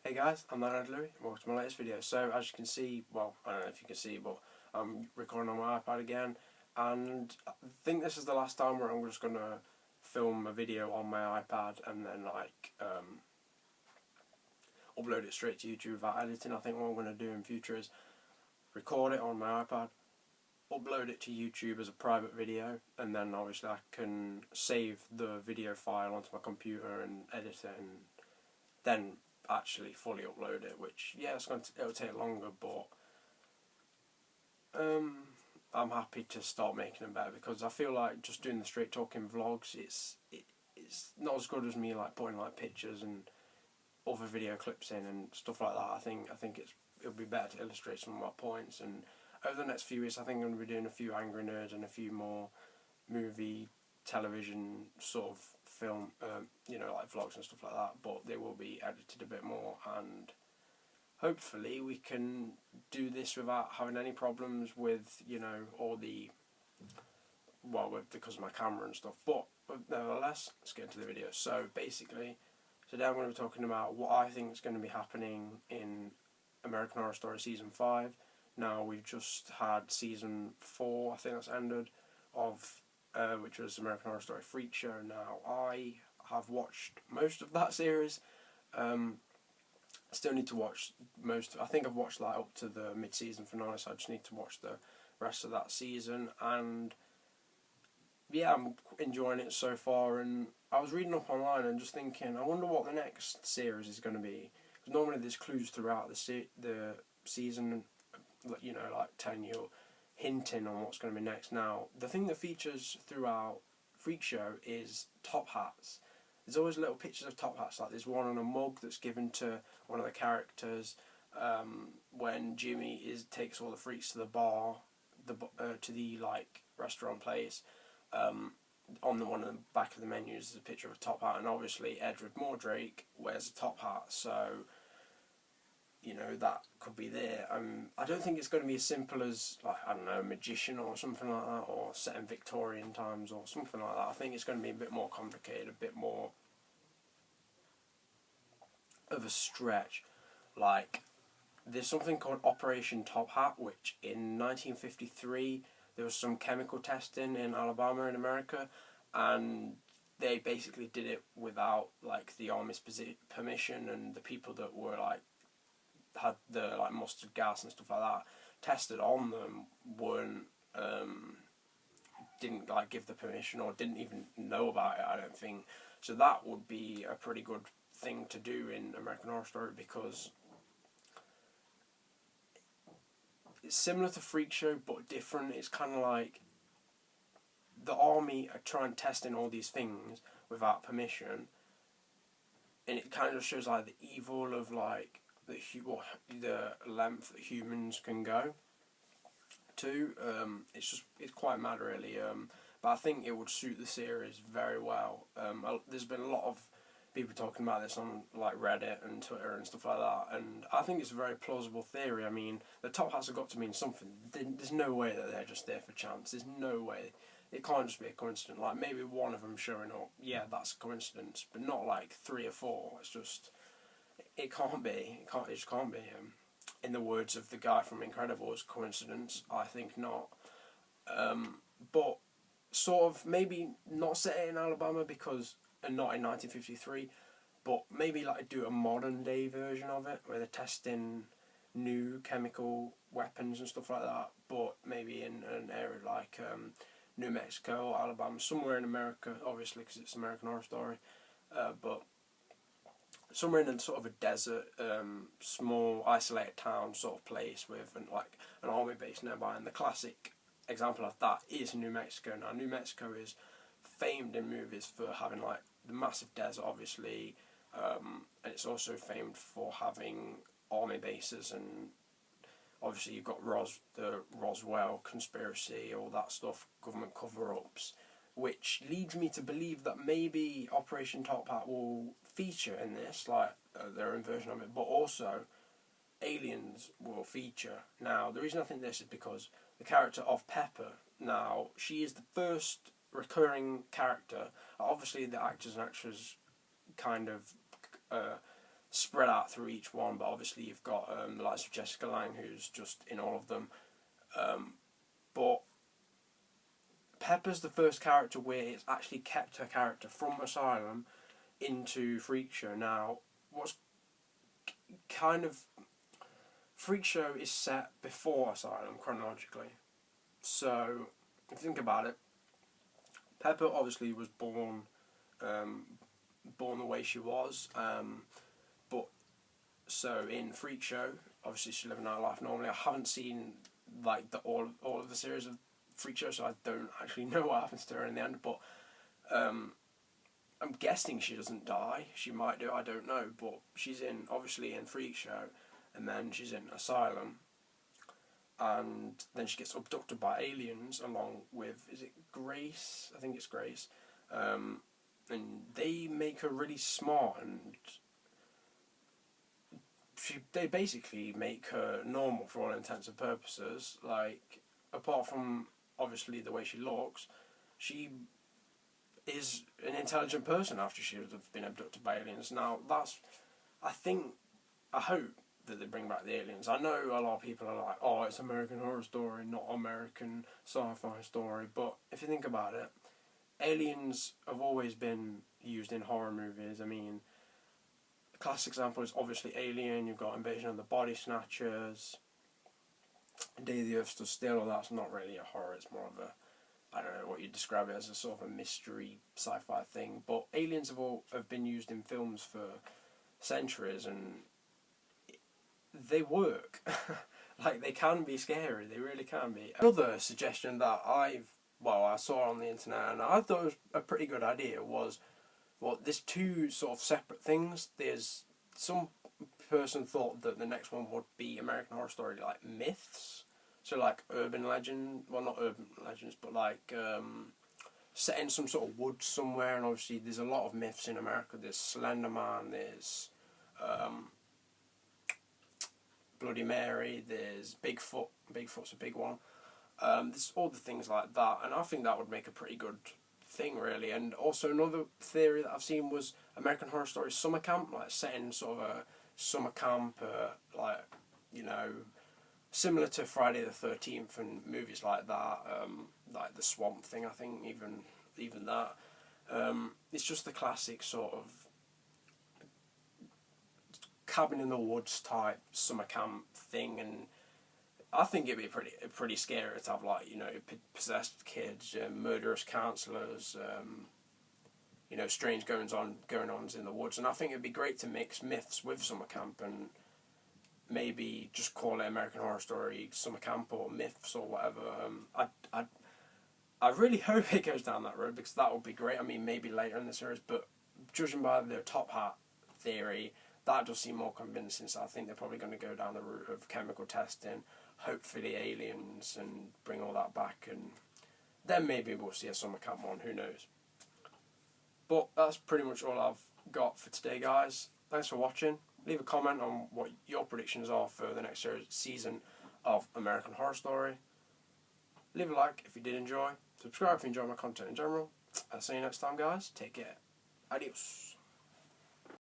Hey guys, I'm Leonard Louis, and welcome to my latest video. So as you can see, well, I don't know if you can see, but I'm recording on my iPad again, and I think this is the last time where I'm just going to film a video on my iPad and then upload it straight to YouTube without editing. I think what I'm going to do in future is record it on my iPad, upload it to YouTube as a private video, and then obviously I can save the video file onto my computer and edit it, and then actually fully upload it, which it'll take longer, but I'm happy to start making them better, because I feel like just doing the straight talking vlogs, it's not as good as me like putting like pictures and other video clips in and stuff like that. I think it'll be better to illustrate some of my points, and over the next few weeks I think I'm going to be doing a few Angry Nerds and a few more movie, television sort of film, like vlogs and stuff like that, but they will be edited a bit more, and hopefully we can do this without having any problems with, because of my camera and stuff. But nevertheless, let's get into the video. So basically, today I'm going to be talking about what I think is going to be happening in American Horror Story Season 5. Now, we've just had Season 4, I think that's ended, of which was American Horror Story Freak Show. Now, I have watched most of that series. Still need to watch I think I've watched like up to the mid-season finale, so I just need to watch the rest of that season. And yeah, I'm enjoying it so far. And I was reading up online and just thinking, I wonder what the next series is going to be. Because normally there's clues throughout the season, like telling you, hinting on what's going to be next. Now, the thing that features throughout Freak Show is top hats. There's always little pictures of top hats. Like there's one on a mug that's given to one of the characters when Jimmy takes all the freaks to the bar, to the restaurant place. On one of the back of the menus is a picture of a top hat, and obviously Edward Mordrake wears a top hat, so that could be there. I don't think it's going to be as simple as a magician or something like that, or set in Victorian times or something like that. I think it's going to be a bit more complicated, a bit more of a stretch. Like, there's something called Operation Top Hat, which in 1953 there was some chemical testing in Alabama in America, and they basically did it without the Army's permission, and the people that were had the mustard gas and stuff like that tested on them didn't give the permission, or didn't even know about it, I don't think. So that would be a pretty good thing to do in American Horror Story, because it's similar to Freak Show but different. It's kind of like the Army are trying testing all these things without permission, and it kind of shows the evil of the length that humans can go to. It's quite mad, really. But I think it would suit the series very well. There's been a lot of people talking about this on Reddit and Twitter and stuff like that, and I think it's a very plausible theory. I mean, the top hats have got to mean something. There's no way that they're just there for chance. There's no way. It can't just be a coincidence. Maybe one of them showing up, yeah, that's a coincidence, but not 3 or 4. It's just, it can't be. It just can't be. In the words of the guy from Incredibles, coincidence? I think not. But sort of maybe not set it in Alabama, and not in 1953, but maybe do a modern day version of it, where they're testing new chemical weapons and stuff like that, but maybe in an area like New Mexico or Alabama, somewhere in America, obviously, because it's American Horror Story, but somewhere in a sort of a desert, small, isolated town sort of place with an army base nearby. And the classic example of that is New Mexico. Now, New Mexico is famed in movies for having the massive desert, obviously, and it's also famed for having army bases, and obviously you've got the Roswell conspiracy, all that stuff, government cover-ups, which leads me to believe that maybe Operation Top Hat will feature in this, their own version of it, but also aliens will feature. Now, the reason I think this is because the character of Pepper, now, she is the first recurring character. Obviously, the actors and actresses kind of spread out through each one, but obviously you've got the likes of Jessica Lange, who's just in all of them. But Pepper's the first character where it's actually kept her character from Asylum into Freak Show. Now, what's kind of... Freak Show is set before Asylum, chronologically. So, if you think about it, Pepper obviously was born the way she was, but so in Freak Show, obviously she's living her life normally. I haven't seen like all of the series of Freak Show, so I don't actually know what happens to her in the end, but I'm guessing she doesn't die. She might do, I don't know, but she's obviously in Freak Show, and then she's in Asylum, and then she gets abducted by aliens along with, is it Grace? I think it's Grace. And they make her really smart, and they basically make her normal for all intents and purposes. Like, apart from obviously the way she looks, she is an intelligent person after she would have been abducted by aliens. Now, I hope that they bring back the aliens. I know a lot of people are like, oh, it's American Horror Story, not American sci-fi story, but if you think about it, aliens have always been used in horror movies. I mean, the classic example is obviously Alien. You've got Invasion of the Body Snatchers, Day the Earth Stood Still. Well, that's not really a horror, it's more of a, I don't know what you'd describe it as, a sort of a mystery sci-fi thing. But aliens have been used in films for centuries, and they work. Like, they can be scary, they really can be. Another suggestion that I saw on the internet, and I thought it was a pretty good idea, was, well, there's two sort of separate things. There's some person thought that the next one would be American Horror Story, like myths. So like urban legend, well, not urban legends, but like set in some sort of woods somewhere. And obviously there's a lot of myths in America. There's Slender Man, there's Bloody Mary, there's Bigfoot. Bigfoot's a big one. There's all the things like that, and I think that would make a pretty good thing, really. And also another theory that I've seen was American Horror Story summer camp, like set in sort of a summer camp, like, you know, similar to Friday the 13th and movies like that, like the Swamp Thing, I think, even that. It's just the classic sort of cabin in the woods type summer camp thing, and I think it'd be pretty scary to have, like, you know, possessed kids, murderous counsellors, you know, strange goings on in the woods. And I think it'd be great to mix myths with summer camp, and maybe just call it American Horror Story Summer Camp or Myths or whatever. I really hope it goes down that road, because that would be great. I mean, maybe later in the series, but judging by the top hat theory, that does seem more convincing. So I think they're probably going to go down the route of chemical testing, hopefully aliens, and bring all that back, and then maybe we'll see a summer camp one, who knows. But that's pretty much all I've got for today, guys. Thanks for watching. Leave a comment on what your predictions are for the next season of American Horror Story. Leave a like if you did enjoy. Subscribe if you enjoy my content in general. I'll see you next time, guys. Take care. Adios.